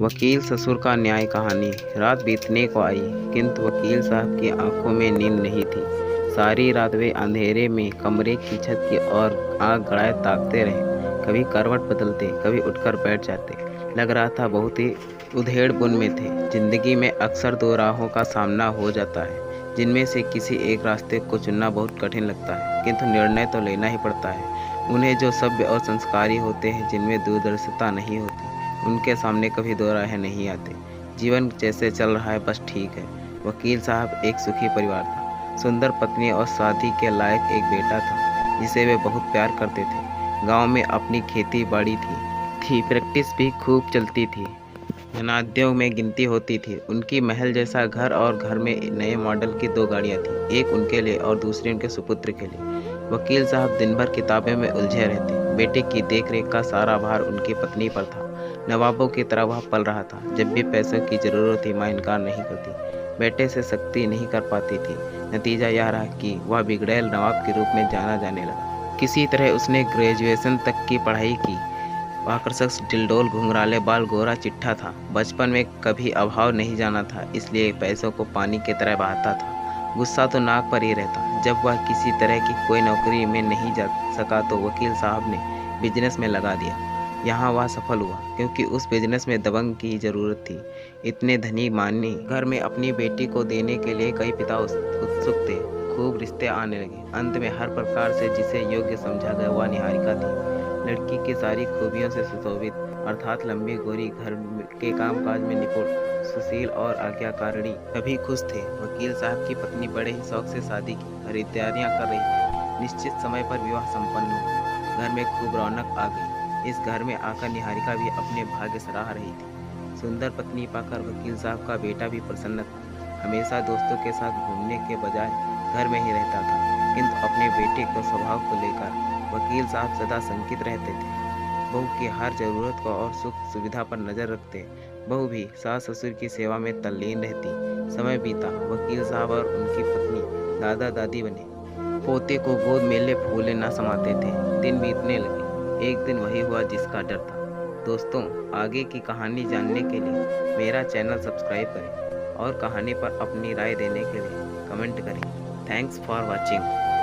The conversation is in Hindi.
वकील ससुर का न्याय कहानी। रात बीतने को आई, किंतु वकील साहब की आंखों में नींद नहीं थी। सारी रात वे अंधेरे में कमरे की छत की ओर आंख गड़ाए ताकते रहे। कभी करवट बदलते, कभी उठकर बैठ जाते। लग रहा था बहुत ही उधेड़-बुन में थे। जिंदगी में अक्सर दो राहों का सामना हो जाता है, जिनमें से किसी एक रास्ते को चुनना बहुत कठिन लगता है, किंतु निर्णय तो लेना ही पड़ता है। उन्हें जो सभ्य और संस्कारी होते हैं, जिनमें दूरदर्शिता नहीं होती, उनके सामने कभी दो राहें नहीं आते। जीवन जैसे चल रहा है बस ठीक है। वकील साहब एक सुखी परिवार था। सुंदर पत्नी और शादी के लायक एक बेटा था, जिसे वे बहुत प्यार करते थे। गांव में अपनी खेती बाड़ी थी, प्रैक्टिस भी खूब चलती थी। अनाद्यों में गिनती होती थी। उनकी महल जैसा घर और घर में नए मॉडल की दो गाड़ियां थीं, एक उनके लिए और दूसरी उनके सुपुत्र के लिए। वकील साहब दिन भर किताबें में उलझे रहते। बेटे की देखरेख का सारा भार उनकी पत्नी पर था। नवाबों की तरह वह पल रहा था। जब भी पैसों की जरूरत थी, मां इनकार नहीं करती, बेटे से सख्ती नहीं कर पाती थी। नतीजा यह रहा कि वह बिगड़ैल नवाब के रूप में जाना जाने लगा। किसी तरह उसने ग्रेजुएशन तक की पढ़ाई की। आकर्षक डिलडोल घुंघराले बाल, गोरा चिट्ठा था। बचपन में कभी अभाव नहीं जाना था, इसलिए पैसों को पानी की तरह बहाता था। गुस्सा तो नाक पर ही रहता। जब वह किसी तरह की कोई नौकरी में नहीं जा सका तो वकील साहब ने बिजनेस में लगा दिया। यहाँ वह सफल हुआ, क्योंकि उस बिजनेस में दबंग की जरूरत थी। इतने धनी मानी घर में अपनी बेटी को देने के लिए कई पिता उत्सुक थे। खूब रिश्ते आने लगे। अंत में हर प्रकार से जिसे योग्य समझा गया वह निहारिका थी। लड़की की सारी खूबियों से सुशोभित, अर्थात लंबी गोरी, घर के कामकाज में निपुण, सुशील और आज्ञाकारिणी। सभी खुश थे। वकील साहब की पत्नी बड़े ही शौक से शादी की खरीदारियां कर रही थी। निश्चित समय पर विवाह संपन्न हुआ। घर में खूब रौनक आ गई। इस घर में आकर निहारिका भी अपने भाग्य सराह रही थी। सुंदर पत्नी पाकर वकील साहब का बेटा भी प्रसन्न था। हमेशा दोस्तों के साथ घूमने के बजाय घर में ही रहता था, किंतु अपने बेटे के स्वभाव को लेकर वकील साहब सदा शंकित रहते थे। बहू की हर जरूरत को और सुख सुविधा पर नजर रखते। बहू भी सास ससुर की सेवा में तल्लीन रहती। समय बीता। वकील साहब और उनकी पत्नी दादा दादी बने। पोते को गोद में ले फूले न समाते थे। दिन बीतने लगे। एक दिन वही हुआ जिसका डर था। दोस्तों, आगे की कहानी जानने के लिए मेरा चैनल सब्सक्राइब करें और कहानी पर अपनी राय देने के लिए कमेंट करें। Thanks for watching.